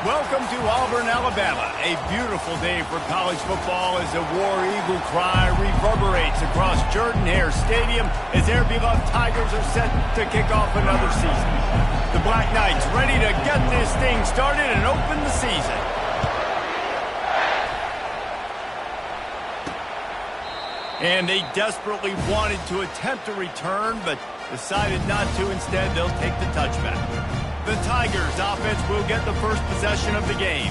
Welcome to Auburn, Alabama. A beautiful day for college football as the War Eagle cry reverberates across Jordan-Hare Stadium as their beloved Tigers are set to kick off another season. The Black Knights ready to get this thing started and open the season. And they desperately wanted to attempt a return, but decided not to. Instead, they'll take the touchback. The Tigers offense will get the first possession of the game.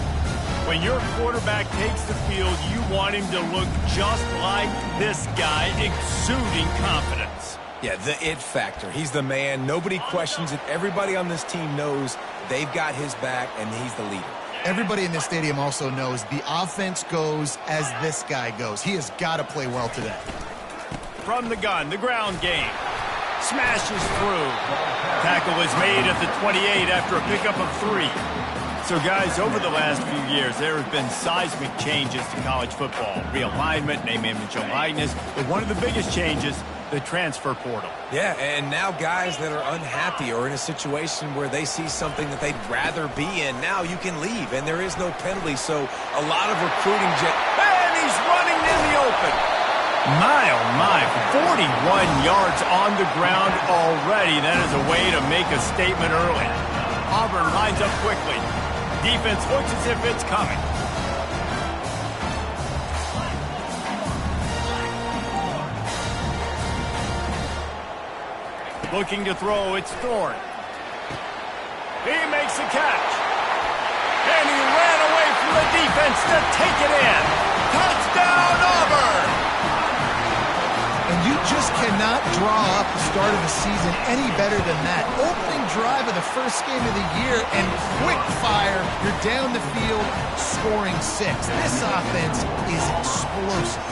When your quarterback takes the field, you want him to look just like this guy, exuding confidence. Yeah, the it factor. He's the man. Nobody questions it. Everybody on this team knows they've got his back, and he's the leader. Everybody in this stadium also knows the offense goes as this guy goes. He has got to play well today. From the gun, the ground game. Smashes through. Tackle is made at the 28 after a pickup of 3. So, guys, over the last few years, there have been seismic changes to college football. Realignment, name, image, and likeness. But one of the biggest changes, the transfer portal. Yeah, and now guys that are unhappy or in a situation where they see something that they'd rather be in, now you can leave, and there is no penalty. So a lot of recruiting. And he's running in the open. My, oh my, 41 yards on the ground already. That is a way to make a statement early. Auburn lines up quickly. Defense looks as if it's coming. Looking to throw, it's Thorne. He makes the catch. And he ran away from the defense to take it in. Touchdown, Auburn! And you just cannot draw up the start of the season any better than that. Opening drive of the first game of the year and quick fire. You're down the field scoring 6. This offense is explosive.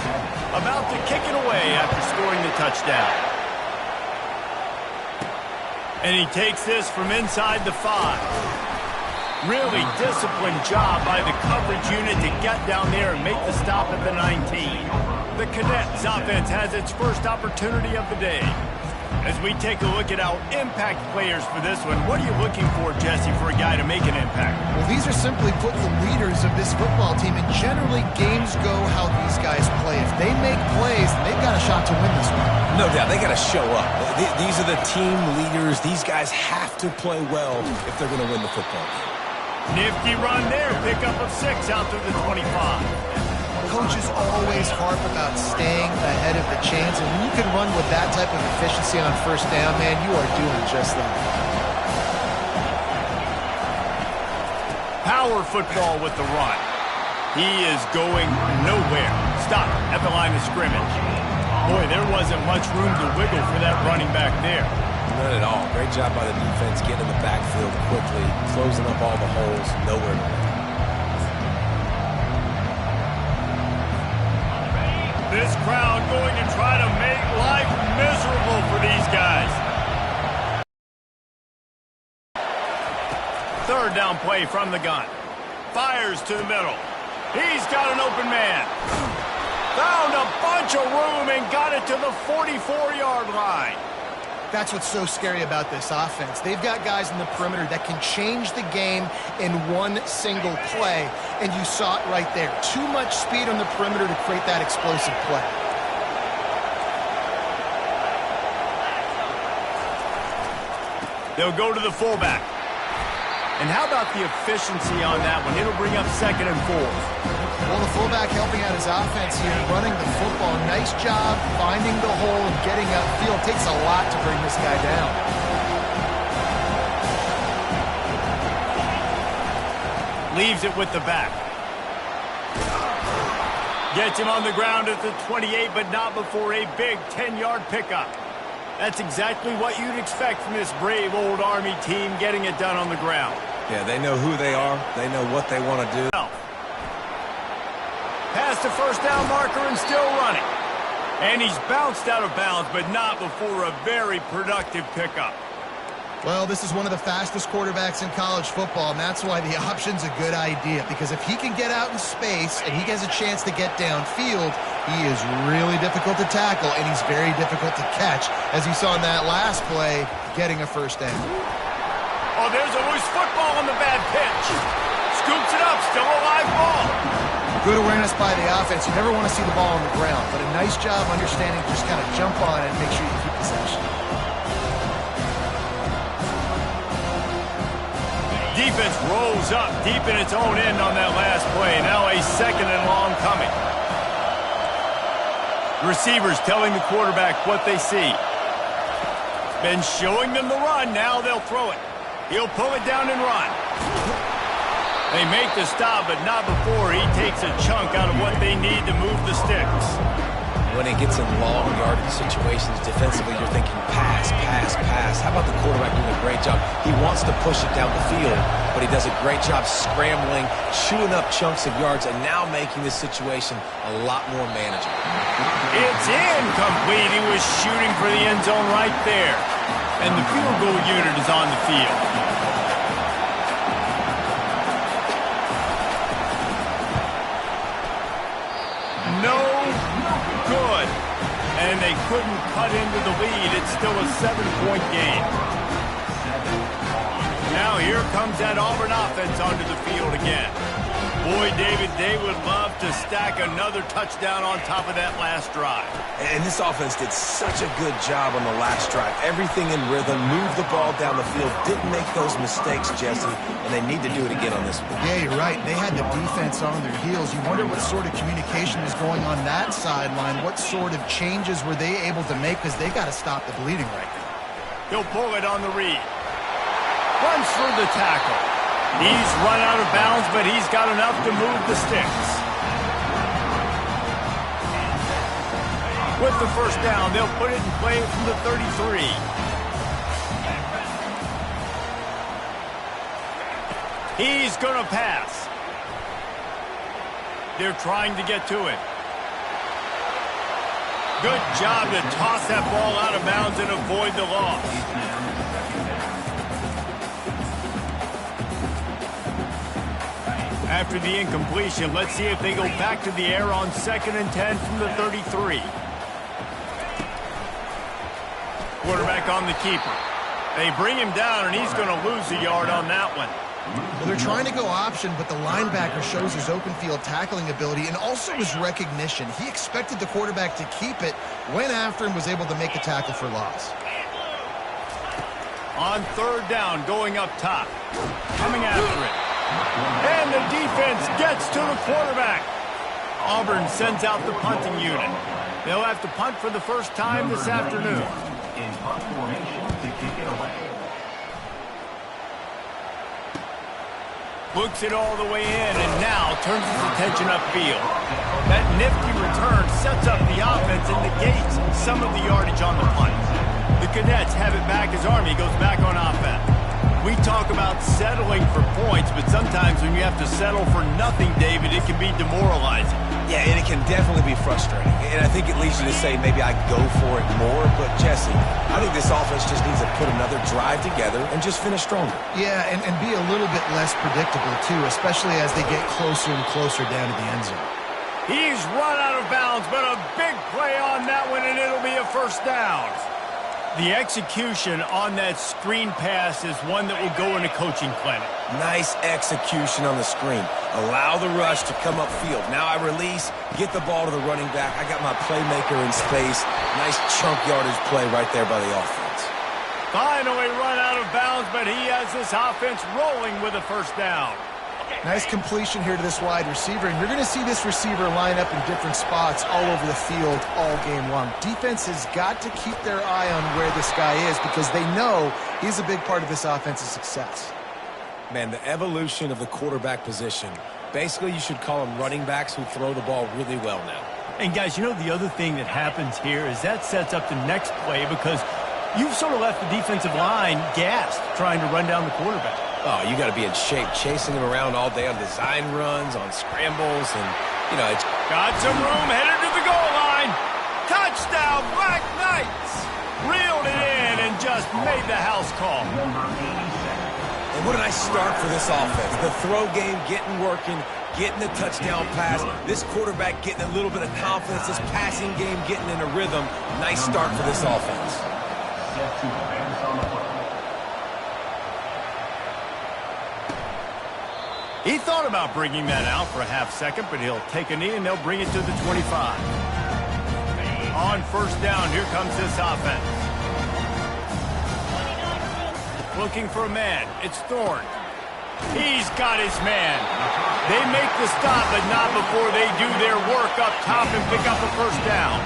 About to kick it away after scoring the touchdown. And he takes this from inside the 5. Really disciplined job by the coverage unit to get down there and make the stop at the 19. The Cadets offense has its first opportunity of the day. As we take a look at our impact players for this one, what are you looking for, Jesse, for a guy to make an impact? Well, these are simply put the leaders of this football team, and generally games go how these guys play. If they make plays, they've got a shot to win this one. No doubt, they got to show up. These are the team leaders. These guys have to play well if they're going to win the football game. Nifty run there, pickup of 6 out to the 25. Coaches always harp about staying ahead of the chains, and when you can run with that type of efficiency on first down, man, you are doing just that. Power football with the run. He is going nowhere. Stop at the line of scrimmage. Boy, there wasn't much room to wiggle for that running back there. None at all. Great job by the defense getting in the backfield quickly, closing up all the holes, nowhere to run. This crowd going to try to make life miserable for these guys. Third down play from the gun. Fires to the middle. He's got an open man. Found a bunch of room and got it to the 44-yard line. That's what's so scary about this offense. They've got guys in the perimeter that can change the game in one single play, and you saw it right there. Too much speed on the perimeter to create that explosive play. They'll go to the fullback. And how about the efficiency on that one? It'll bring up 2nd and 4. Well, the fullback helping out his offense here, running the football. Nice job finding the hole and getting upfield. Takes a lot to bring this guy down. Leaves it with the back. Gets him on the ground at the 28, but not before a big 10-yard pickup. That's exactly what you'd expect from this brave old Army team, getting it done on the ground. Yeah, they know who they are. They know what they want to do. Past the first down marker and still running. And he's bounced out of bounds, but not before a very productive pickup. Well, this is one of the fastest quarterbacks in college football, and that's why the option's a good idea. Because if he can get out in space and he has a chance to get downfield, he is really difficult to tackle, and he's very difficult to catch. As you saw in that last play, getting a first down. Oh, there's a loose football on the bad pitch. scoops it up. Still a live ball. Good awareness by the offense. You never want to see the ball on the ground, but a nice job understanding to just kind of jump on it and make sure you keep possession. Defense rolls up deep in its own end on that last play. Now a second and long coming. Receivers telling the quarterback what they see. Been showing them the run. Now they'll throw it. He'll pull it down and run. They make the stop, but not before he takes a chunk out of what they need to move the sticks. When it gets in long yardage situations defensively, you're thinking pass, pass, pass. How about the quarterback doing a great job? He wants to push it down the field, but he does a great job scrambling, chewing up chunks of yards, and now making this situation a lot more manageable. It's incomplete. He was shooting for the end zone right there. And the field goal unit is on the field. No good. And they couldn't cut into the lead. It's still a 7-point game. Now here comes that Auburn offense onto the field again. Boy, David, they would love to stack another touchdown on top of that last drive. And this offense did such a good job on the last drive. Everything in rhythm, moved the ball down the field, didn't make those mistakes, Jesse, and they need to do it again on this one. Yeah, you're right. They had the defense on their heels. You wonder what sort of communication was going on that sideline. What sort of changes were they able to make, because they got to stop the bleeding right now. He'll pull it on the read. Runs through the tackle. He's run out of bounds, but he's got enough to move the sticks. With the first down, they'll put it in play from the 33. He's going to pass. They're trying to get to it. Good job to toss that ball out of bounds and avoid the loss. After the incompletion, let's see if they go back to the air on 2nd and 10 from the 33. Quarterback on the keeper. They bring him down, and he's going to lose a yard on that one. Well, they're trying to go option, but the linebacker shows his open field tackling ability and also his recognition. He expected the quarterback to keep it, went after him, was able to make the tackle for loss. On 3rd down, going up top. Coming after it. And the defense gets to the quarterback. Auburn sends out the punting unit. They'll have to punt for the first time this afternoon. In punt formation to kick it away. Looks it all the way in and now turns his attention upfield. That nifty return sets up the offense and negates some of the yardage on the punt. The Cadets have it back as Army goes back on offense. We talk about settling for points, but sometimes when you have to settle for nothing, David, it can be demoralizing. Yeah, and it can definitely be frustrating. And I think it leads you to say maybe I go for it more. But, Jesse, I think this offense just needs to put another drive together and just finish stronger. Yeah, and be a little bit less predictable, too, especially as they get closer and closer down to the end zone. He's run out of bounds, but a big play on that one, and it'll be a first down. The execution on that screen pass is one that will go in a coaching clinic. Nice execution on the screen. Allow the rush to come upfield. Now I release, get the ball to the running back. I got my playmaker in space. Nice chunk yardage play right there by the offense. Finally run out of bounds, but he has this offense rolling with a first down. Nice completion here to this wide receiver, and you're going to see this receiver line up in different spots all over the field all game long. Defense has got to keep their eye on where this guy is because they know he's a big part of this offense's success. Man, the evolution of the quarterback position. Basically, you should call them running backs who throw the ball really well now. And, guys, you know the other thing that happens here is that sets up the next play because you've sort of left the defensive line gassed trying to run down the quarterback. Oh, you got to be in shape, chasing him around all day on design runs, on scrambles, and, you know, it's... Got some room, headed to the goal line. Touchdown, Black Knights! Reeled it in and just made the house call. And what a nice start for this offense. The throw game getting working, getting the touchdown pass. This quarterback getting a little bit of confidence. This passing game getting in a rhythm. Nice start for this offense. He thought about bringing that out for a half second, but he'll take a knee and they'll bring it to the 25. On first down, here comes this offense. Looking for a man. It's Thorne. He's got his man. They make the stop, but not before they do their work up top and pick up a first down.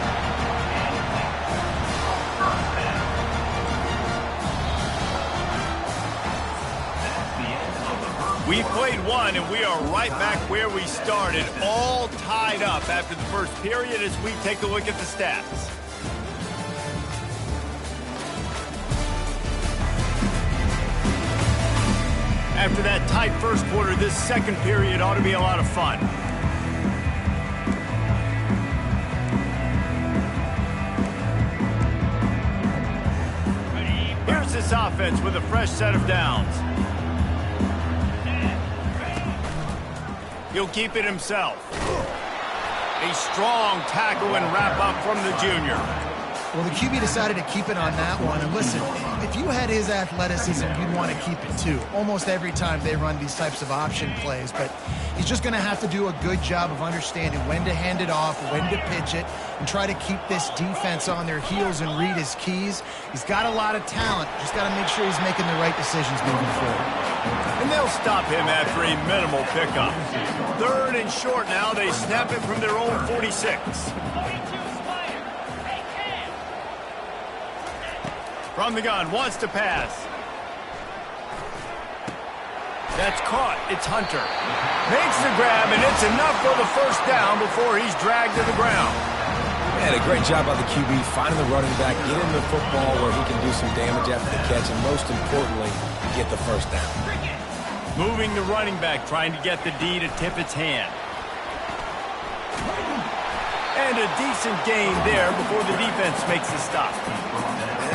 We played one, and we are right back where we started, all tied up after the first period as we take a look at the stats. After that tight first quarter, this second period ought to be a lot of fun. Here's this offense with a fresh set of downs. He'll keep it himself. A strong tackle and wrap up from the junior. Well, the QB decided to keep it on that one. And listen, if you had his athleticism, you'd want to keep it too. Almost every time they run these types of option plays. But he's just going to have to do a good job of understanding when to hand it off, when to pitch it, and try to keep this defense on their heels and read his keys. He's got a lot of talent. Just got to make sure he's making the right decisions moving forward. And they'll stop him after a minimal pickup. Third and short now. They snap it from their own 46. From the gun, wants to pass. That's caught. It's Hunter. Makes the grab, and it's enough for the first down before he's dragged to the ground. Man, a great job by the QB finding the running back, getting him the football where he can do some damage after the catch, and most importantly, get the first down. Moving the running back, trying to get the D to tip its hand. And a decent gain there before the defense makes the stop.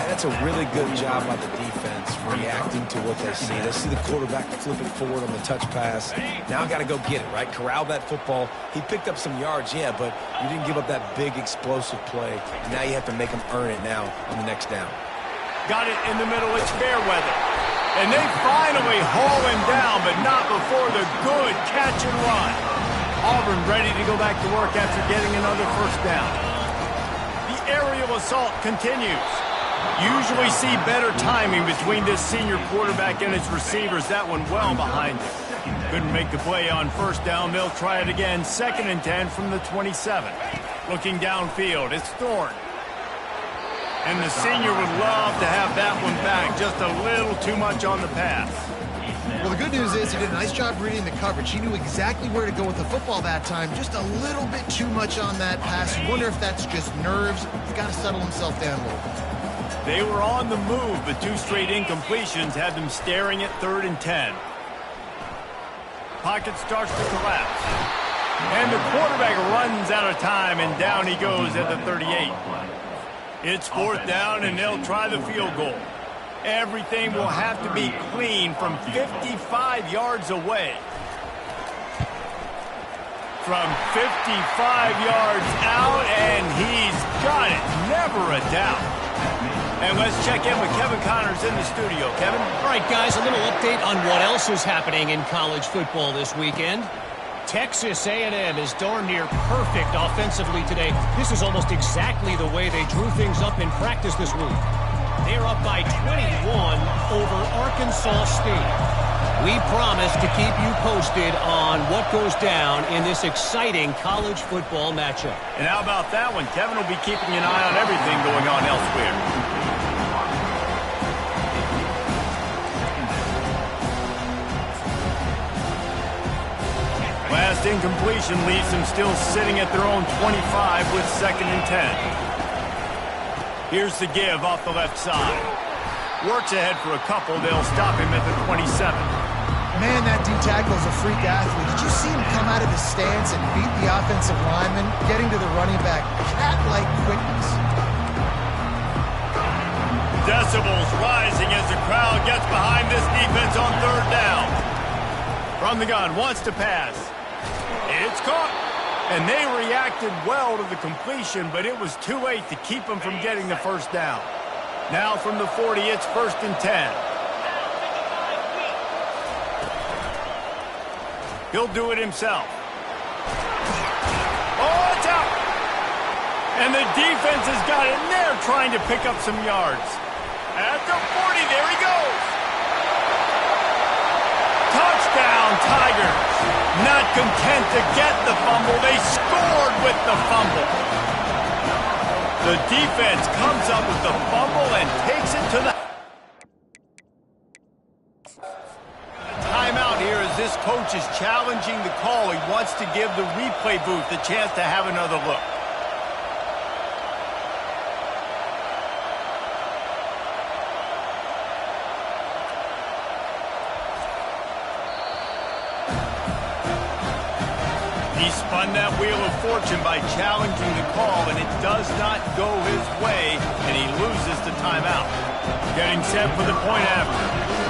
That's a really good job by the defense reacting to what they see. They see the quarterback flip it forward on the touch pass. Now got to go get it, right? Corral that football. He picked up some yards, yeah, but you didn't give up that big explosive play. Now you have to make him earn it now on the next down. Got it in the middle. It's Fairweather. And they finally haul him down, but not before the good catch and run. Auburn ready to go back to work after getting another first down. The aerial assault continues. Usually see better timing between this senior quarterback and his receivers. That one well behind him. Couldn't make the play on first down. They'll try it again. 2nd and 10 from the 27. Looking downfield, it's Thorne. And the senior would love to have that one back. Just a little too much on the pass. Well, the good news is he did a nice job reading the coverage. He knew exactly where to go with the football that time. Just a little bit too much on that pass. You wonder if that's just nerves. He's got to settle himself down a little bit. They were on the move, but 2 straight incompletions had them staring at 3rd and 10. Pocket starts to collapse. And the quarterback runs out of time, and down he goes at the 38. It's 4th down, and they'll try the field goal. Everything will have to be clean from 55 yards away. From 55 yards out, and he's got it. Never a doubt. And let's check in with Kevin Connors in the studio. Kevin? All right, guys, a little update on what else is happening in college football this weekend. Texas A&M is darn near perfect offensively today. This is almost exactly the way they drew things up in practice this week. They're up by 21 over Arkansas State. We promise to keep you posted on what goes down in this exciting college football matchup. And how about that one? Kevin will be keeping an eye on everything going on elsewhere. Last incompletion leaves them still sitting at their own 25 with 2nd and 10. Here's the give off the left side. Works ahead for a couple. They'll stop him at the 27. Man, that D-tackle is a freak athlete. Did you see him come out of his stance and beat the offensive lineman, getting to the running back? Cat-like quickness. Decibels rising as the crowd gets behind this defense on 3rd down. From the gun, wants to pass. It's caught. And they reacted well to the completion, but it was too late to keep them from getting the first down. Now from the 40, it's 1st and 10. He'll do it himself. Oh, it's out. And the defense has got in there trying to pick up some yards. At the 40, there he goes. Touchdown, Tigers. Not content to get the fumble, they scored with the fumble. The defense comes up with the fumble and takes it to the timeout here as this coach is challenging the call. He wants to give the replay booth the chance to have another look. He spun that wheel of fortune by challenging the call, and it does not go his way, and he loses the timeout. Getting set for the point after.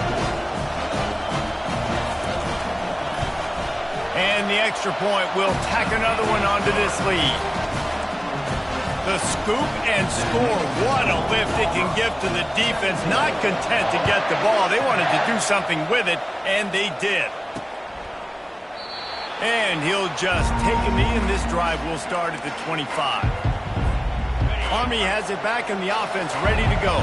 And the extra point will tack another one onto this lead. The scoop and score. What a lift it can give to the defense. Not content to get the ball. They wanted to do something with it, and they did. And he'll just take a knee, and this drive will start at the 25. Army has it back in the offense, ready to go.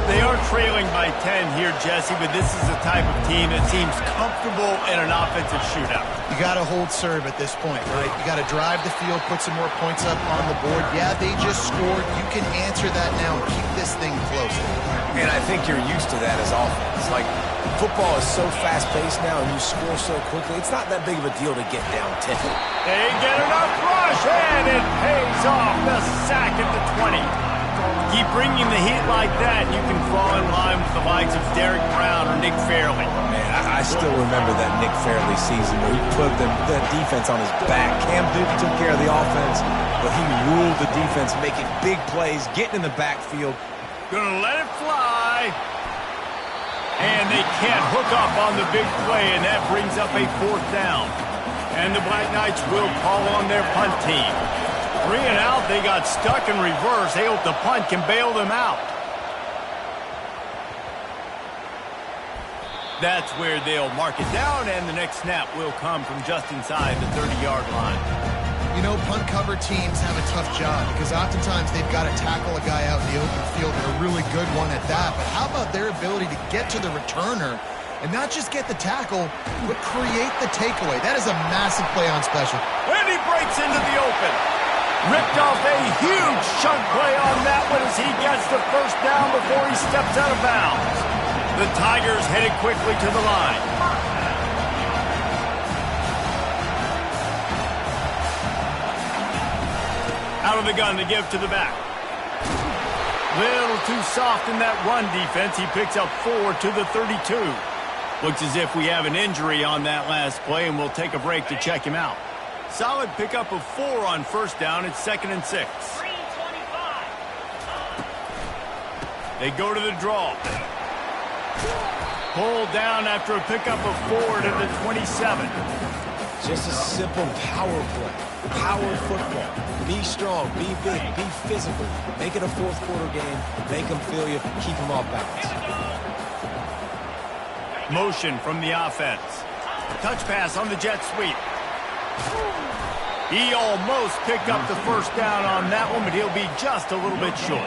They are trailing by 10 here, Jesse, but this is the type of team that seems comfortable in an offensive shootout. You got to hold serve at this point, right? You got to drive the field, put some more points up on the board. Yeah, they just scored. You can answer that now and keep this thing close. And I think you're used to that as offense. Like, football is so fast-paced now and you score so quickly, it's not that big of a deal to get down 10. They get enough rush, and it pays off. The sack at the 20. Keep bringing the heat like that, you can fall in line with the likes of Derek Brown or Nick Fairley. Man, I still remember that Nick Fairley season where he put the defense on his back. Cam Newton took care of the offense, but he ruled the defense, making big plays, getting in the backfield. Gonna let it fly. And they can't hook up on the big play, and that brings up a 4th down. And the Black Knights will call on their punt team. 3 and out, they got stuck in reverse. They hope the punt can bail them out. That's where they'll mark it down, and the next snap will come from just inside the 30-yard line. You know, punt cover teams have a tough job because oftentimes they've got to tackle a guy out in the open field, and a really good one at that. But how about their ability to get to the returner and not just get the tackle, but create the takeaway? That is a massive play on special. And he breaks into the open. Ripped off a huge chunk play on that one as he gets the first down before he steps out of bounds. The Tigers headed quickly to the line. Out of the gun to give to the back. Little too soft in that run defense. He picks up 4 to the 32. Looks as if we have an injury on that last play, and we'll take a break to check him out. Solid pickup of 4 on first down. It's 2nd and 6. They go to the draw. Pulled down after a pickup of 4 to the 27. Just a simple power play. Power football. Be strong, be big, be physical. Make it a 4th quarter game. Make them feel you. Keep them off balance. Motion from the offense. Touch pass on the jet sweep. He almost picked up the first down on that one, but he'll be just a little bit short.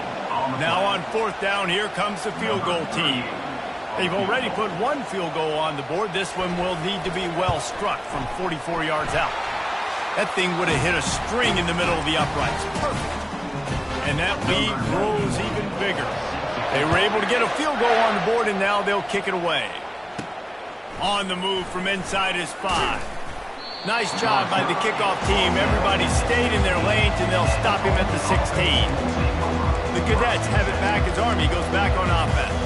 Now on 4th down, here comes the field goal team. They've already put 1 field goal on the board. This one will need to be well struck from 44 yards out. That thing would have hit a string in the middle of the uprights. Perfect. And that lead grows even bigger. They were able to get a field goal on the board, and now they'll kick it away. On the move from inside his 5. Nice job by the kickoff team. Everybody stayed in their lanes, and they'll stop him at the 16. The Cadets have it back as Army goes back on offense.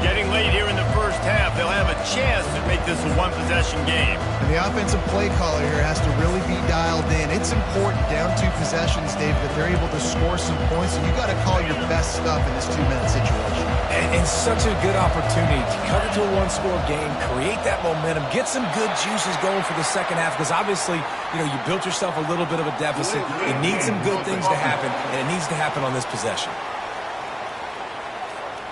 Getting late here in the first half, they'll have a chance to make this a 1-possession game. And the offensive play caller here has to really be dialed in. It's important down 2 possessions, Dave, that they're able to score some points, and you got to call your best stuff in this 2-minute situation. And such a good opportunity to cut it to a 1-score game, create that momentum, get some good juices going for the second half, because obviously, you built yourself a little bit of a deficit. You need some good things to happen, and it needs to happen on this possession.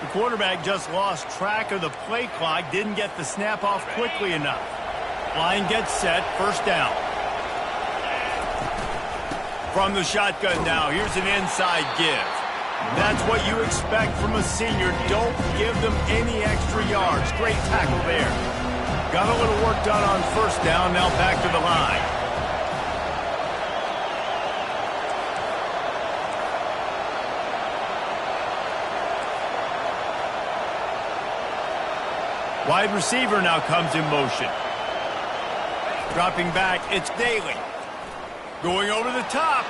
The quarterback just lost track of the play clock, didn't get the snap off quickly enough. Line gets set, first down. From the shotgun now, here's an inside give. That's what you expect from a senior. Don't give them any extra yards. Great tackle there. Got a little work done on first down, now back to the line. Wide receiver now comes in motion. Dropping back, it's Daly. Going over the top.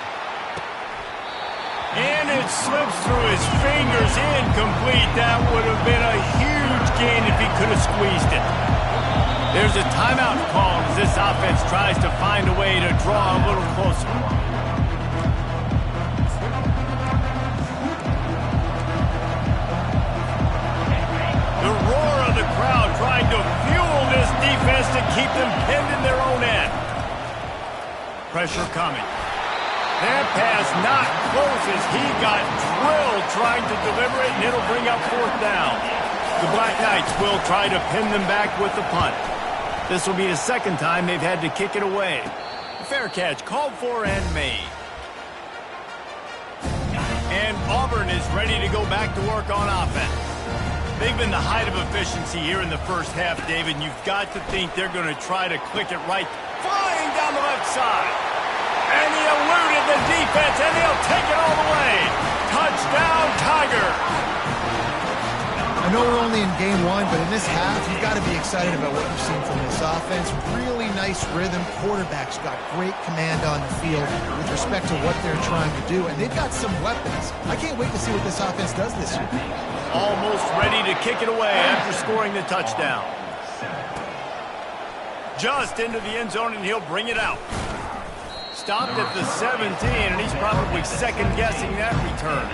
And it slips through his fingers, incomplete. That would have been a huge gain if he could have squeezed it. There's a timeout called as this offense tries to find a way to draw a little closer. The roar of the crowd trying to fuel this defense to keep them pinned in their own end. Pressure coming. That pass not close as he got drilled trying to deliver it, and it'll bring up fourth down. The Black Knights will try to pin them back with the punt. This will be the second time they've had to kick it away. A fair catch called for and made. And Auburn is ready to go back to work on offense. They've been the height of efficiency here in the first half, David, and you've got to think they're going to try to click it right, flying down the left side. And he eluded the defense, and he'll take it all the way. Touchdown, Tiger. I know we're only in game one, but in this half, you've got to be excited about what you've seen from this offense. Really nice rhythm. Quarterback's got great command on the field with respect to what they're trying to do, and they've got some weapons. I can't wait to see what this offense does this year. Almost ready to kick it away after scoring the touchdown. Just into the end zone, and he'll bring it out. Stopped at the 17, and he's probably second-guessing that return.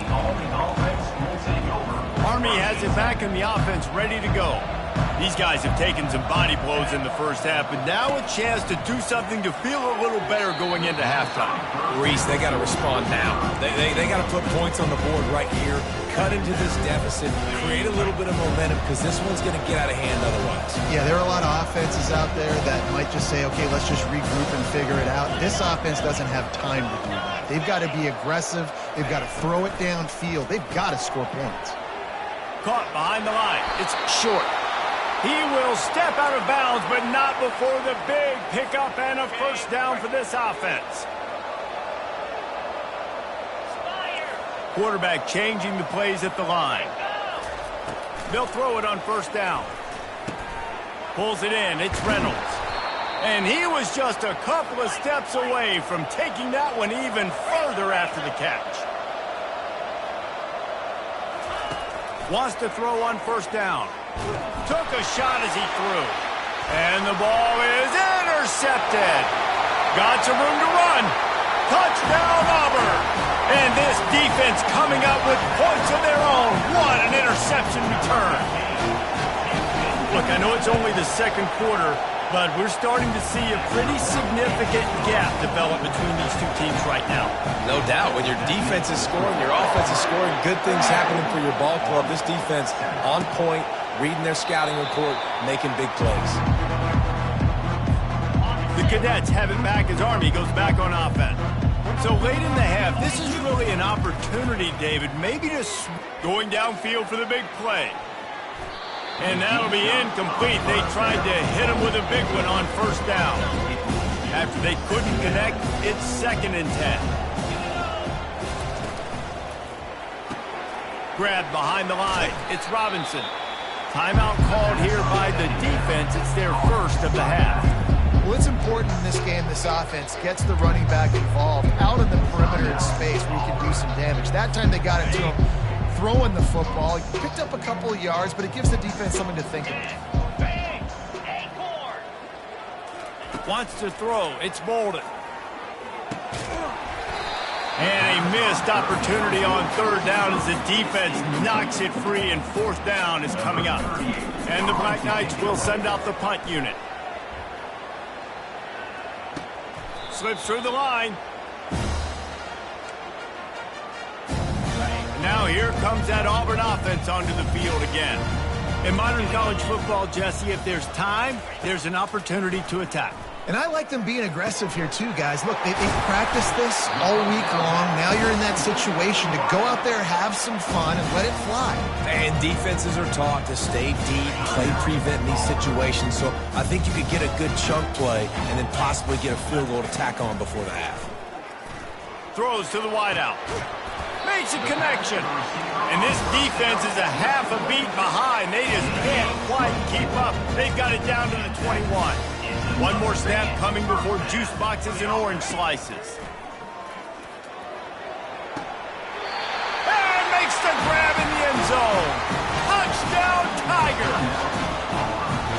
Army has it back in the offense, ready to go. These guys have taken some body blows in the first half, but now a chance to do something to feel a little better going into halftime. Reese, they got to respond now. They got to put points on the board right here, cut into this deficit, create a little bit of momentum, because this one's going to get out of hand otherwise. Yeah, there are a lot of offenses out there that might just say, okay, let's just regroup and figure it out. This offense doesn't have time to do that. They've got to be aggressive. They've got to throw it downfield. They've got to score points. Caught behind the line. It's short. He will step out of bounds, but not before the big pickup and a first down for this offense. Quarterback changing the plays at the line. They'll throw it on first down. Pulls it in. It's Reynolds. And he was just a couple of steps away from taking that one even further after the catch. Wants to throw on first down. Took a shot as he threw. And the ball is intercepted. Got some room to run. Touchdown, Auburn. And this defense coming up with points of their own. What an interception return. Look, I know it's only the second quarter, but we're starting to see a pretty significant gap develop between these two teams right now. No doubt. When your defense is scoring, your offense is scoring, good things happening for your ball club. This defense on point, reading their scouting report, making big plays. The Cadets have it back as Army goes back on offense. So late in the half, this is really an opportunity, David, maybe just going downfield for the big play. And that'll be incomplete. They tried to hit him with a big one on first down. After they couldn't connect, it's 2nd and 10. Grabbed behind the line. It's Robinson. Timeout called here by the defense. It's their first of the half. Well, it's important in this game, this offense gets the running back involved out in the perimeter in space where you can do some damage. That time they got it to him throwing the football. He picked up a couple of yards, but it gives the defense something to think about. Wants to throw. It's Bolden. And a missed opportunity on third down as the defense knocks it free, and fourth down is coming up. And the Black Knights will send out the punt unit. Slips through the line. Now here comes that Auburn offense onto the field again. In modern college football, Jesse, if there's time, there's an opportunity to attack. And I like them being aggressive here too, guys. Look, they've practiced this all week long. Now you're in that situation to go out there, have some fun, and let it fly. And defenses are taught to stay deep, play prevent in these situations. So I think you could get a good chunk play and then possibly get a field goal to tack on before the half. Throws to the wideout. Makes a connection. And this defense is a half a beat behind. They just can't quite keep up. They've got it down to the 21. One more snap coming before juice boxes and orange slices. And makes the grab in the end zone. Touchdown, Tigers.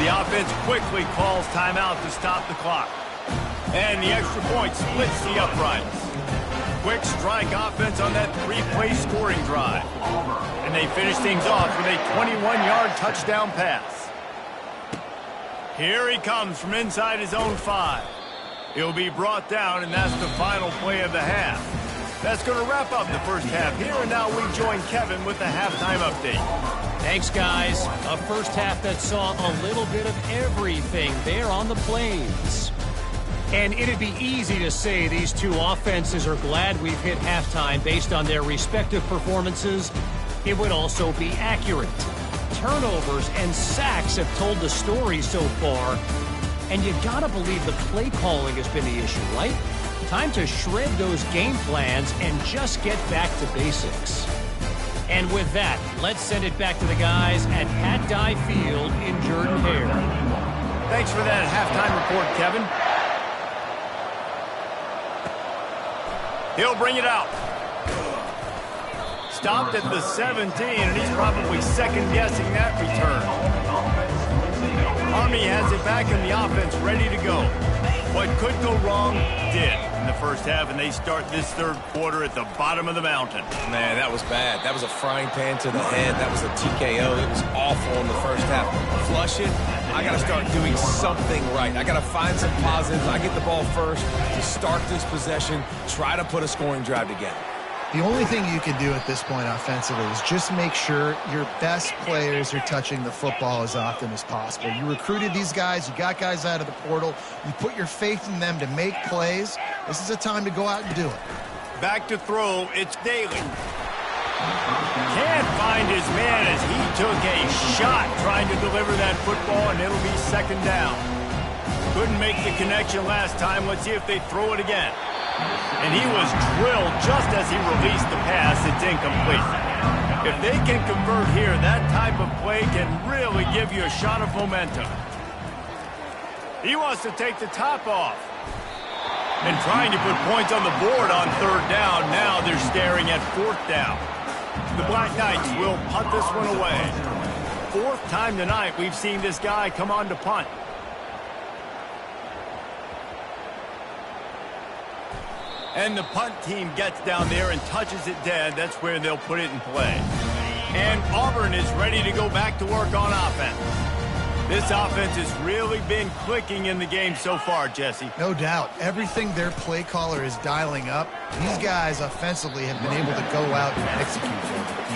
The offense quickly calls timeout to stop the clock. And the extra point splits the uprights. Quick strike offense on that three-play scoring drive. And they finish things off with a 21-yard touchdown pass. Here he comes from inside his own 5. He'll be brought down, and that's the final play of the half. That's going to wrap up the first half here, and now we join Kevin with the halftime update. Thanks, guys. A first half that saw a little bit of everything there on the Plains. And it'd be easy to say these two offenses are glad we've hit halftime based on their respective performances. It would also be accurate. Turnovers and sacks have told the story so far. And you gotta believe the play calling has been the issue, right? Time to shred those game plans and just get back to basics. And with that, let's send it back to the guys at Pat Dye Field in Jordan-Hare. Thanks for that halftime report, Kevin. He'll bring it out. Stopped at the 17, and he's probably second-guessing that return. Army has it back in the offense, ready to go. What could go wrong did in the first half, and they start this third quarter at the bottom of the mountain. Man, that was bad. That was a frying pan to the head. That was a TKO. It was awful in the first half. Flush it. I got to start doing something right. I got to find some positives. I get the ball first to start this possession, try to put a scoring drive together. The only thing you can do at this point offensively is just make sure your best players are touching the football as often as possible. You recruited these guys. You got guys out of the portal. You put your faith in them to make plays. This is a time to go out and do it. Back to throw. It's Daly. Can't find his man as he took a shot trying to deliver that football, and it'll be second down. Couldn't make the connection last time. Let's see if they throw it again. And he was drilled just as he released the pass. It's incomplete. If they can convert here, that type of play can really give you a shot of momentum. He wants to take the top off. And trying to put points on the board on third down. Now they're staring at fourth down. The Black Knights will punt this one away. Fourth time tonight we've seen this guy come on to punt. And the punt team gets down there and touches it dead. That's where they'll put it in play. And Auburn is ready to go back to work on offense. This offense has really been clicking in the game so far, Jesse. No doubt. Everything their play caller is dialing up, these guys offensively have been able to go out and execute.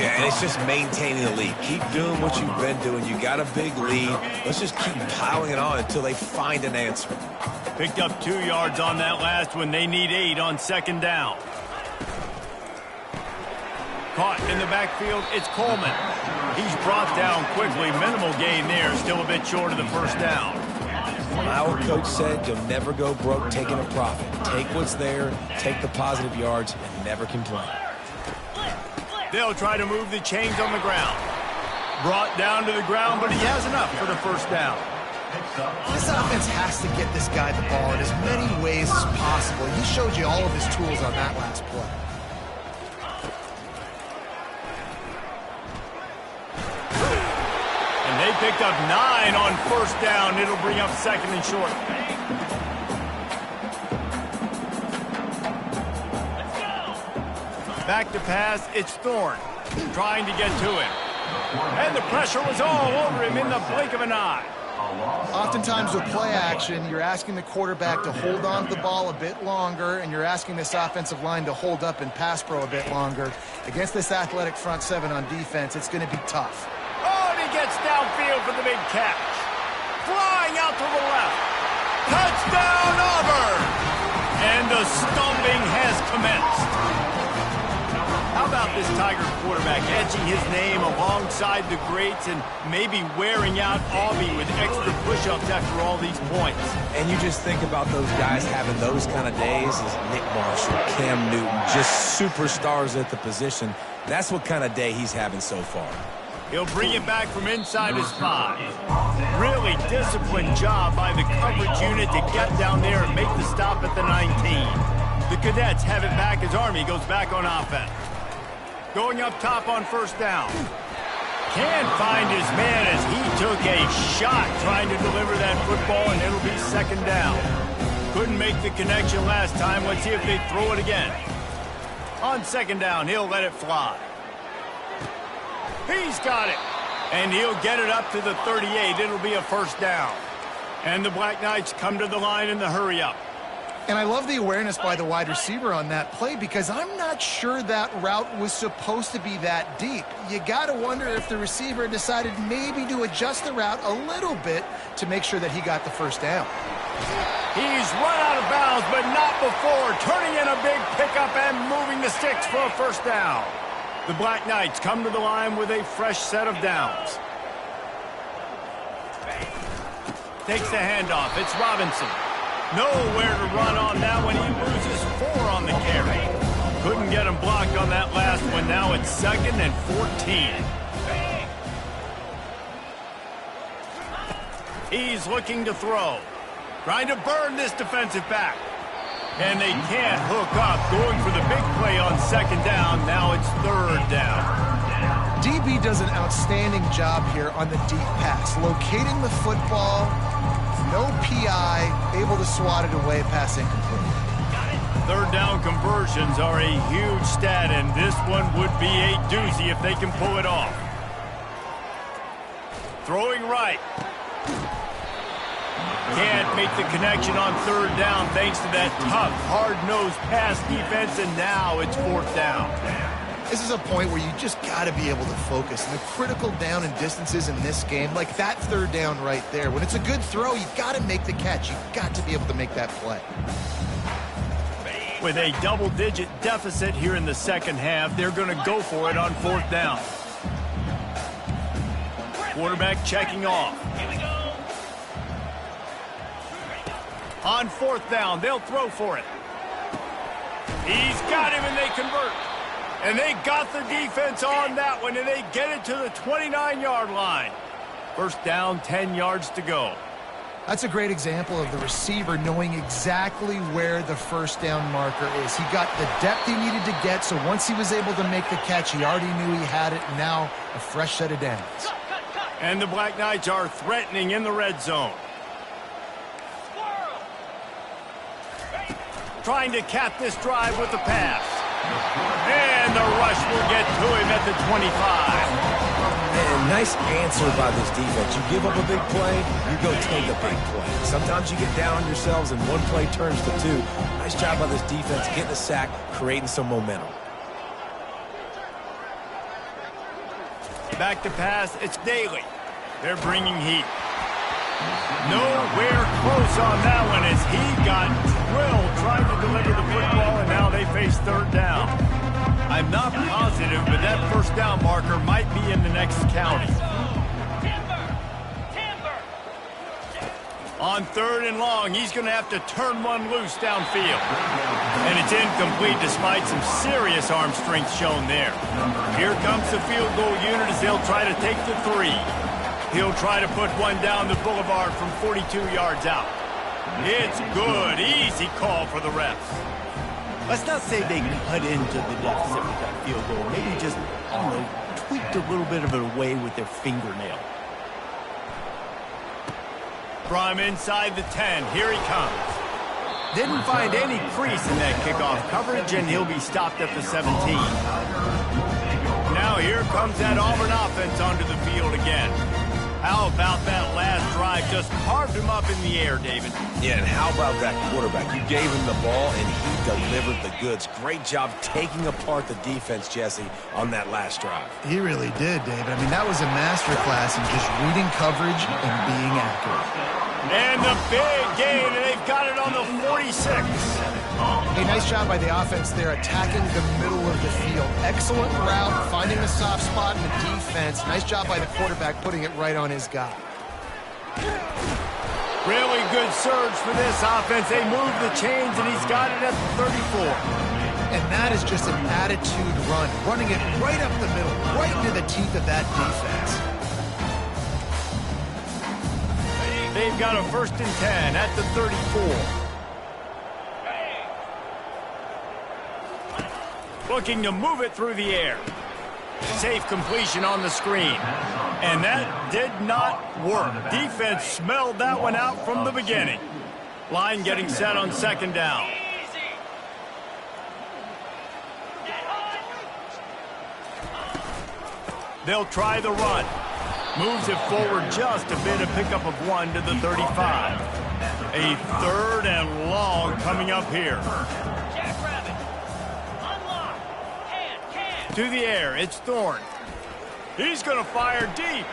Yeah, and it's just maintaining the lead. Keep doing what you've been doing. You got a big lead. Let's just keep piling it on until they find an answer. Picked up 2 yards on that last one. They need 8 on second down. Caught in the backfield, it's Coleman. He's brought down quickly. Minimal gain there, still a bit short of the first down. My old coach said you'll never go broke taking a profit. Take what's there, take the positive yards, and never complain. They'll try to move the chains on the ground. Brought down to the ground, but he has enough for the first down. This offense has to get this guy the ball in as many ways as possible. He showed you all of his tools on that last play. And they picked up 9 on first down. It'll bring up second and short. Back to pass, it's Thorne trying to get to him. And the pressure was all over him in the blink of an eye. Oftentimes with play action, you're asking the quarterback to hold on to the ball a bit longer, and you're asking this offensive line to hold up and pass pro a bit longer. Against this athletic front seven on defense, it's going to be tough. Oh, and he gets downfield for the big catch. Flying out to the left. Touchdown, Auburn! And the stomping has commenced. How about this Tiger quarterback etching his name alongside the greats and maybe wearing out Auburn with extra push-ups after all these points? And you just think about those guys having those kind of days as Nick Marshall, Cam Newton, just superstars at the position. That's what kind of day he's having so far. He'll bring it back from inside his 5. Really disciplined job by the coverage unit to get down there and make the stop at the 19. The Cadets have it back as Army goes back on offense. Going up top on first down. Can't find his man as he took a shot trying to deliver that football, and it'll be second down. Couldn't make the connection last time. Let's see if they throw it again. On second down, he'll let it fly. He's got it. And he'll get it up to the 38. It'll be a first down. And the Black Knights come to the line in the hurry-up. And I love the awareness by the wide receiver on that play because I'm not sure that route was supposed to be that deep. You got to wonder if the receiver decided maybe to adjust the route a little bit to make sure that he got the first down. He's run out of bounds, but not before. Turning in a big pickup and moving the sticks for a first down. The Black Knights come to the line with a fresh set of downs. Takes the handoff. It's Robinson. Nowhere to run on that one. He loses 4 on the carry. Couldn't get him blocked on that last one. Now it's 2nd and 14. He's looking to throw. Trying to burn this defensive back. And they can't hook up. Going for the big play on second down. Now it's third down. DB does an outstanding job here on the deep pass. Locating the football. No PI, able to swat it away, pass incomplete. Third down conversions are a huge stat, and this one would be a doozy if they can pull it off. Throwing right. Can't make the connection on third down thanks to that tough, hard-nosed pass defense, and now it's fourth down. This is a point where you just got to be able to focus. And the critical down and distances in this game, like that third down right there, when it's a good throw, you got to make the catch. You got to be able to make that play. With a double-digit deficit here in the second half, they're going to go for it on fourth down. Quarterback checking off. On fourth down, they'll throw for it. He's got him, and they convert. And they got the defense on that one, and they get it to the 29-yard line. First down, 10 yards to go. That's a great example of the receiver knowing exactly where the first down marker is. He got the depth he needed to get, so once he was able to make the catch, he already knew he had it. Now a fresh set of downs. And the Black Knights are threatening in the red zone. Trying to cap this drive with the pass. And the rush will get to him at the 25. And nice answer by this defense. You give up a big play, you go take a big play. Sometimes you get down on yourselves and one play turns to 2. Nice job by this defense getting a sack, creating some momentum. Back to pass, it's Daly. They're bringing heat. Nowhere close on that one as he got drilled trying to deliver the football, and now they face third down. I'm not positive, but that first down marker might be in the next county. On third and long, he's going to have to turn one loose downfield. And it's incomplete despite some serious arm strength shown there. Here comes the field goal unit as they'll try to take the 3. He'll try to put one down the boulevard from 42 yards out. It's good. Easy call for the refs. Let's not say they cut into the deficit with that field goal. Maybe just, tweaked a little bit of it away with their fingernail. From inside the 10, here he comes. Didn't find any crease in that kickoff coverage, and he'll be stopped at the 17. Now here comes that Auburn offense onto the field again. How about that last drive? drive just carved him up in the air, David. Yeah, and how about that quarterback? You gave him the ball, and he delivered the goods. Great job taking apart the defense, Jesse, on that last drive. He really did, David. I mean, that was a masterclass in just reading coverage and being accurate. And the big gain, and they've got it on the 46. A nice job by the offense there, attacking the middle of the field. Excellent route, finding the soft spot in the defense. Nice job by the quarterback putting it right on his guy. Really good surge for this offense. They move the chains, and he's got it at the 34. And that is just an attitude run, running it right up the middle, right into the teeth of that defense. They've got a 1st and 10 at the 34. Looking to move it through the air. Safe completion on the screen. And that did not work. Defense smelled that one out from the beginning. Line getting set on 2nd down. They'll try the run. Moves it forward just a bit, a pickup of 1 to the 35. A 3rd and long coming up here. To the air, it's Thorne. He's going to fire deep.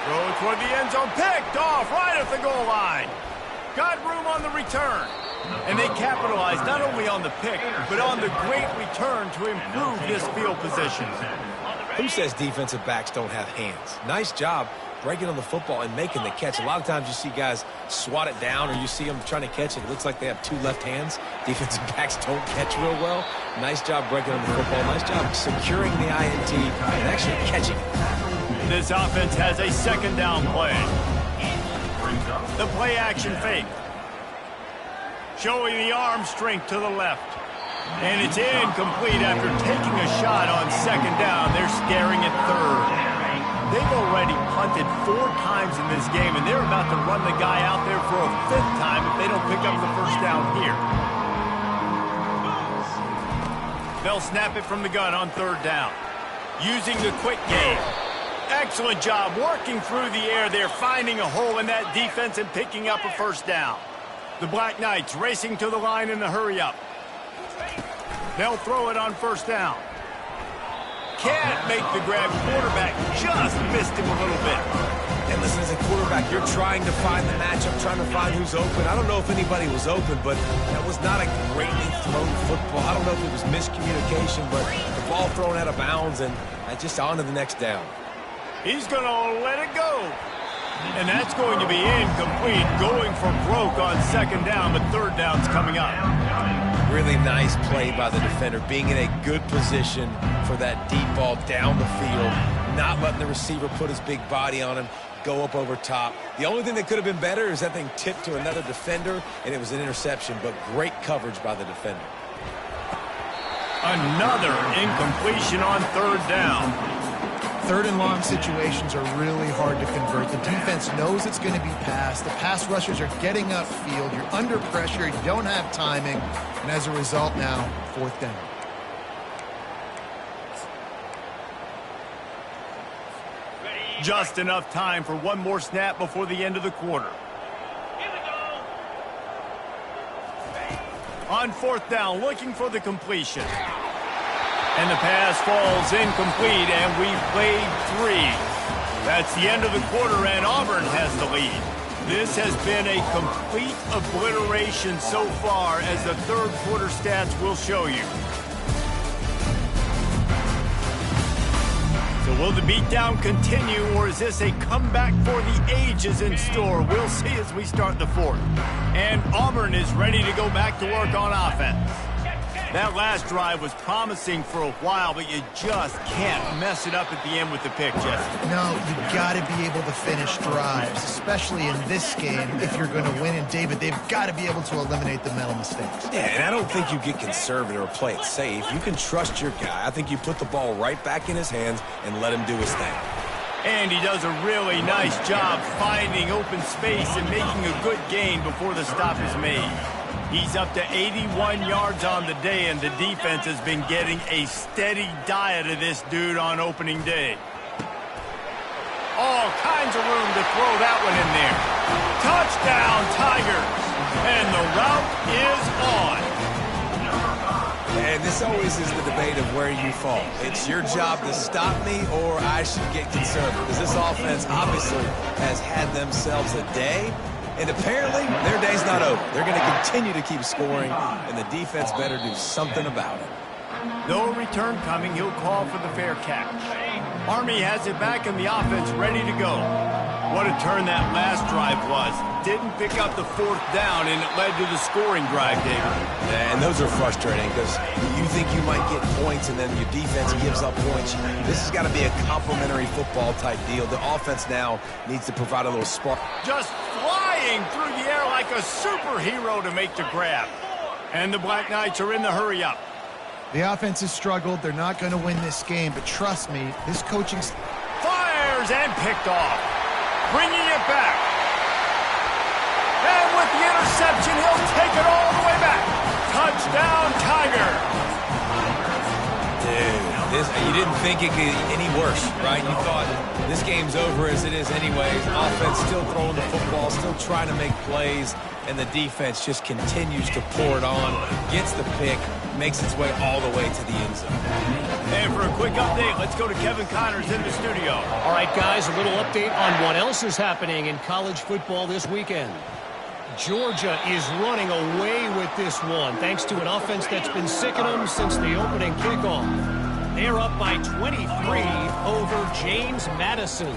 Throw toward the end zone, picked off right at the goal line. Got room on the return. And they capitalized not only on the pick, but on the great return to improve this field position. Who says defensive backs don't have hands? Nice job breaking on the football and making the catch. A lot of times you see guys swat it down, or you see them trying to catch it. It looks like they have 2 left hands. Defensive backs don't catch real well. Nice job breaking on the football. Nice job securing the INT and actually catching it. This offense has a 2nd down play. The play action fake. Showing the arm strength to the left. And it's incomplete after taking a shot on 2nd down. They're scaring at 3rd. They've already punted 4 times in this game, and they're about to run the guy out there for a 5th time if they don't pick up the 1st down here. They'll snap it from the gun on 3rd down. Using the quick game. Excellent job working through the air there, finding a hole in that defense and picking up a 1st down. The Black Knights racing to the line in a hurry-up. They'll throw it on 1st down. Can't make the grab. Quarterback just missed him a little bit. And listen, as a quarterback, you're trying to find the matchup, trying to find who's open. I don't know if anybody was open, but that was not a greatly thrown football. I don't know if it was miscommunication, but the ball thrown out of bounds and just on to the next down. He's going to let it go. And that's going to be incomplete. Going for broke on 2nd down, but 3rd down's coming up. Really nice play by the defender, being in a good position for that deep ball down the field, not letting the receiver put his big body on him, go up over top. The only thing that could have been better is that thing tipped to another defender, and it was an interception, but great coverage by the defender. Another incompletion on 3rd down. 3rd and long situations are really hard to convert. The defense knows it's going to be passed. The pass rushers are getting upfield. You're under pressure. You don't have timing. And as a result now, 4th down. Just enough time for one more snap before the end of the quarter. On 4th down, looking for the completion. And the pass falls incomplete, and we've played 3. That's the end of the quarter, and Auburn has the lead. This has been a complete obliteration so far, as the 3rd quarter stats will show you. So will the beatdown continue, or is this a comeback for the ages in store? We'll see as we start the 4th. And Auburn is ready to go back to work on offense. That last drive was promising for a while, but you just can't mess it up at the end with the pick, Jesse. No, you've got to be able to finish drives, especially in this game if you're going to win. And, David, they've got to be able to eliminate the mental mistakes. Yeah, and I don't think you get conservative or play it safe. You can trust your guy. I think you put the ball right back in his hands and let him do his thing. And he does a really nice job finding open space and making a good gain before the stop is made. He's up to 81 yards on the day, and the defense has been getting a steady diet of this dude on opening day. All kinds of room to throw that one in there. Touchdown, Tigers. And the route is on. And this always is the debate of where you fall. It's your job to stop me, or I should get conservative. Because this offense obviously has had themselves a day. And apparently, their day's not over. They're going to continue to keep scoring, and the defense better do something about it. No return coming. He'll call for the fair catch. Army has it back in the offense, ready to go. What a turn that last drive was. Didn't pick up the fourth down, and it led to the scoring drive, David. And those are frustrating because you think you might get points, and then your defense gives up points. This has got to be a complimentary football type deal. The offense now needs to provide a little spark. Just flying through the air like a superhero to make the grab. And the Black Knights are in the hurry-up. The offense has struggled. They're not going to win this game, but trust me, this coaching... Fires and picked off. Bringing it back. And with the interception, he'll take it all the way back. Touchdown, Tiger. Dude, you didn't think it could get any worse, right? You thought this game's over as it is anyways. Offense still throwing the football, still trying to make plays, and the defense just continues to pour it on, gets the pick, makes its way all the way to the end zone. And for a quick update, let's go to Kevin Connors in the studio. All right, guys, a little update on what else is happening in college football this weekend. Georgia is running away with this one, thanks to an offense that's been sicking them since the opening kickoff. They're up by 23 over James Madison.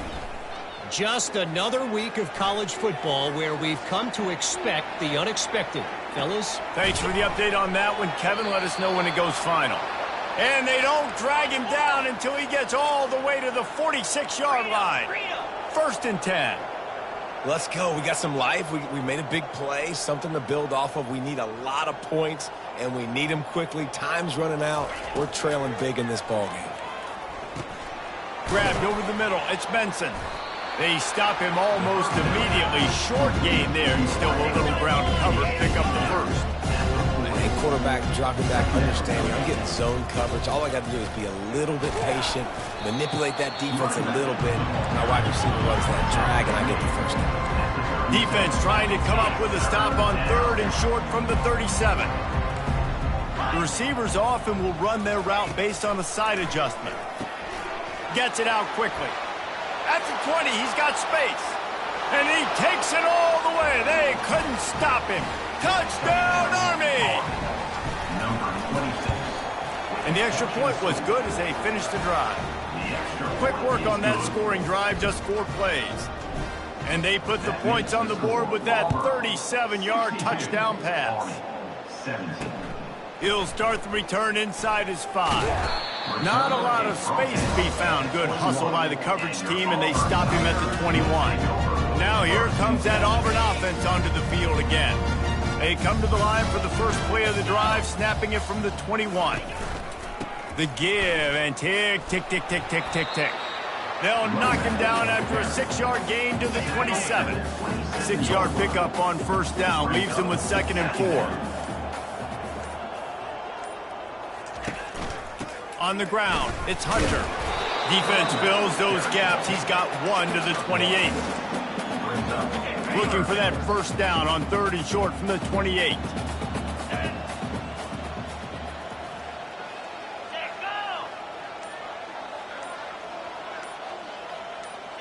Just another week of college football where we've come to expect the unexpected. Fellas? Thanks for the update on that one, Kevin. Let us know when it goes final. And they don't drag him down until he gets all the way to the 46-yard line. 1st and 10. Let's go. We got some life. We made a big play, something to build off of. We need a lot of points, and we need them quickly. Time's running out. We're trailing big in this ballgame. Grabbed over the middle. It's Benson. They stop him almost immediately. Short gain there, and still a little ground cover. Pick up the first. And quarterback dropping back, understanding I'm getting zone coverage. All I got to do is be a little bit patient, manipulate that defense a little bit. My wide receiver runs that drag, and I get the first down. Defense trying to come up with a stop on 3rd and short from the 37. The receivers often will run their route based on a side adjustment. Gets it out quickly. At the 20, he's got space. And he takes it all the way. They couldn't stop him. Touchdown, Army! And the extra point was good as they finished the drive. Quick work on that scoring drive, just 4 plays. And they put the points on the board with that 37-yard touchdown pass. He'll start the return inside his 5. Not a lot of space to be found. Good hustle by the coverage team, and they stop him at the 21. Now here comes that Auburn offense onto the field again. They come to the line for the first play of the drive, snapping it from the 21. The give, and tick, tick, tick, tick, tick, tick, tick. They'll knock him down after a 6-yard gain to the 27. 6-yard pickup on 1st down leaves him with 2nd and 4. On the ground, it's Hunter. Defense fills those gaps. He's got 1 to the 28. Looking for that 1st down on 3rd and short from the 28.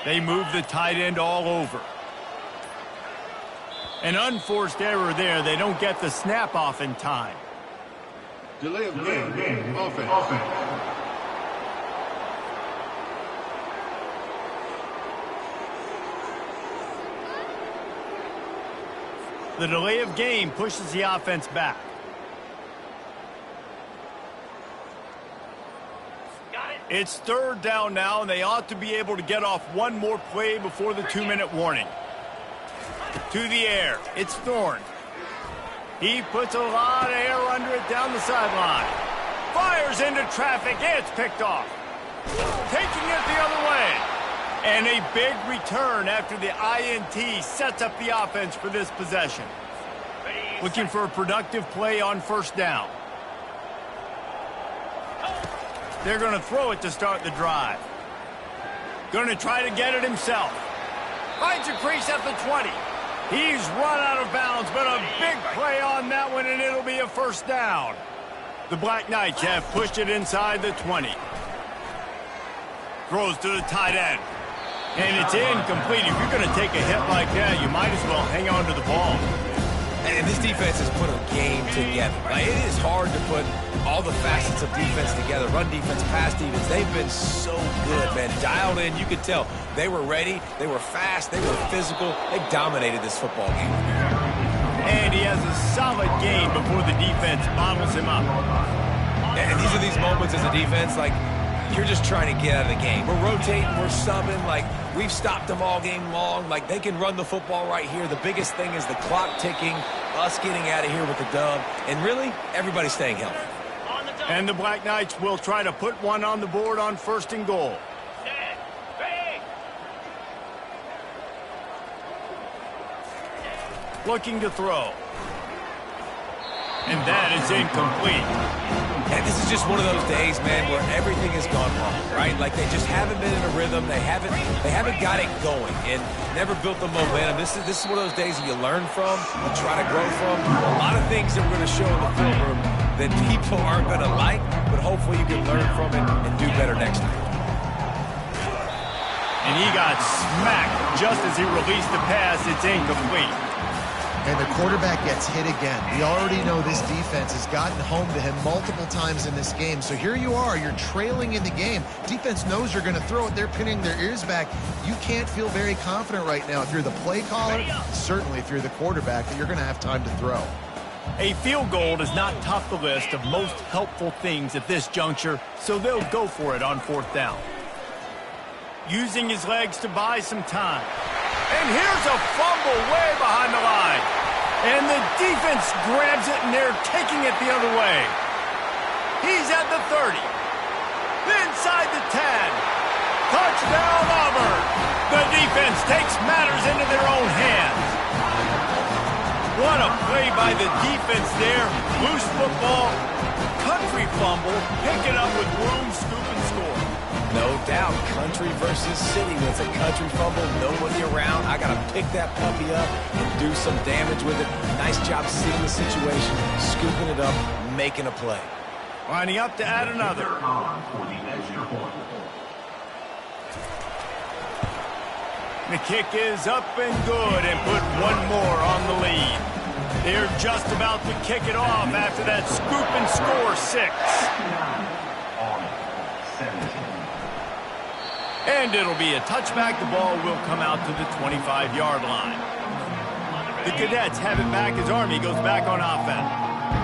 They move the tight end all over. An unforced error there. They don't get the snap off in time. Delay of game. Offense. The delay of game pushes the offense back. It's 3rd down now, and they ought to be able to get off one more play before the 2-minute warning. To the air, it's Thorne. He puts a lot of air under it down the sideline. Fires into traffic, it's picked off. Taking it the other way. And a big return after the INT sets up the offense for this possession. Looking for a productive play on 1st down. They're going to throw it to start the drive. Going to try to get it himself. Finds a crease at the 20. He's run out of bounds, but a big play on that one, and it'll be a first down. The Black Knights have pushed it inside the 20. Throws to the tight end. And it's incomplete. If you're going to take a hit like that, you might as well hang on to the ball. And this defense has put a game together. Like, it is hard to put all the facets of defense together. Run defense, pass defense. They've been so good, man. Dialed in. You could tell they were ready. They were fast. They were physical. They dominated this football game. And he has a solid game before the defense bottles him up. And these are these moments as a defense, like, you're just trying to get out of the game. We're rotating, we're subbing, like, we've stopped them all game long. Like, they can run the football right here. The biggest thing is the clock ticking, us getting out of here with the dub, and really, everybody staying healthy. And the Black Knights will try to put one on the board on 1st and goal. Looking to throw. And that is incomplete. And this is just one of those days, man, where everything has gone wrong, right? Like, they just haven't been in a rhythm. They haven't got it going and never built the momentum. This is one of those days that you learn from, you try to grow from. A lot of things that we're going to show in the film room that people aren't going to like, but hopefully you can learn from it and do better next time. And he got smacked just as he released the pass. It's incomplete. And the quarterback gets hit again. We already know this defense has gotten home to him multiple times in this game. So here you are, you're trailing in the game. Defense knows you're going to throw it. They're pinning their ears back. You can't feel very confident right now if you're the play caller, certainly if you're the quarterback, that you're going to have time to throw. A field goal does not top the list of most helpful things at this juncture, so they'll go for it on 4th down. Using his legs to buy some time. And here's a fumble way behind the line. And the defense grabs it, and they're taking it the other way. He's at the 30. Inside the 10. Touchdown, Auburn. The defense takes matters into their own hands. What a play by the defense there. Loose football, country fumble, pick it up with room, scoop, and score. No doubt, country versus city. When it's a country fumble, nobody around. I got to pick that puppy up and do some damage with it. Nice job seeing the situation, scooping it up, making a play. Lining up to add another. The kick is up and good and put one more on the lead. They're just about to kick it off after that scoop and score 6. And it'll be a touchback. The ball will come out to the 25-yard line. The Cadets have it back as Army goes back on offense.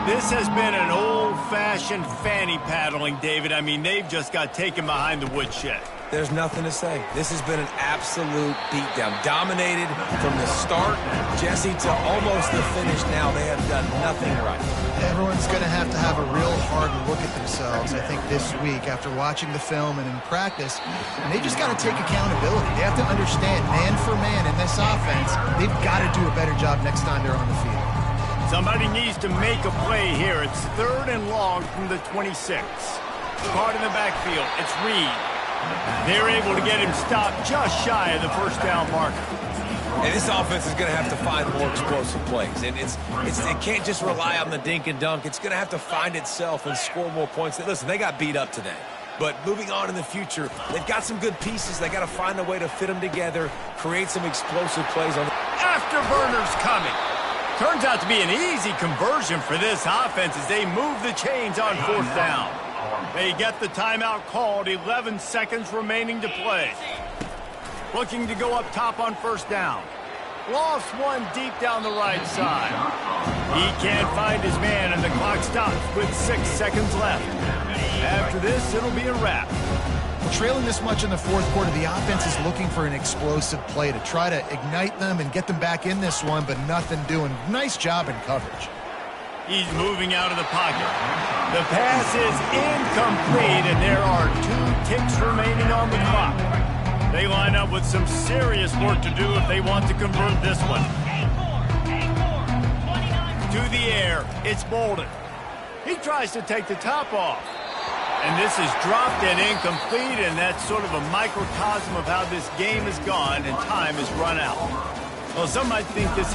This has been an old-fashioned fanny paddling, David. I mean, they've just got taken behind the woodshed. There's nothing to say. This has been an absolute beatdown. Dominated from the start, Jesse, to almost the finish now. They have done nothing right. Everyone's going to have a real hard look at themselves, I think, this week after watching the film and in practice. And they just got to take accountability. They have to understand, man for man in this offense, they've got to do a better job next time they're on the field. Somebody needs to make a play here. It's 3rd and long from the 26. Caught in the backfield. It's Reed. They're able to get him stopped just shy of the first down marker. And this offense is going to have to find more explosive plays. And it can't just rely on the dink and dunk. It's going to have to find itself and score more points. Listen, they got beat up today. But moving on in the future, they've got some good pieces. They got to find a way to fit them together, create some explosive plays on the afterburners coming. Turns out to be an easy conversion for this offense as they move the chains on 4th down. They get the timeout called, 11 seconds remaining to play. Looking to go up top on 1st down. Lost one deep down the right side. He can't find his man, and the clock stops with 6 seconds left. After this, it'll be a wrap. Trailing this much in the 4th quarter, the offense is looking for an explosive play to try to ignite them and get them back in this one, but nothing doing. Nice job in coverage. He's moving out of the pocket. The pass is incomplete, and there are 2 ticks remaining on the clock. They line up with some serious work to do if they want to convert this one. To the air, it's Bolden. He tries to take the top off. And this is dropped and incomplete, and that's sort of a microcosm of how this game has gone, and time has run out. Well, some might think this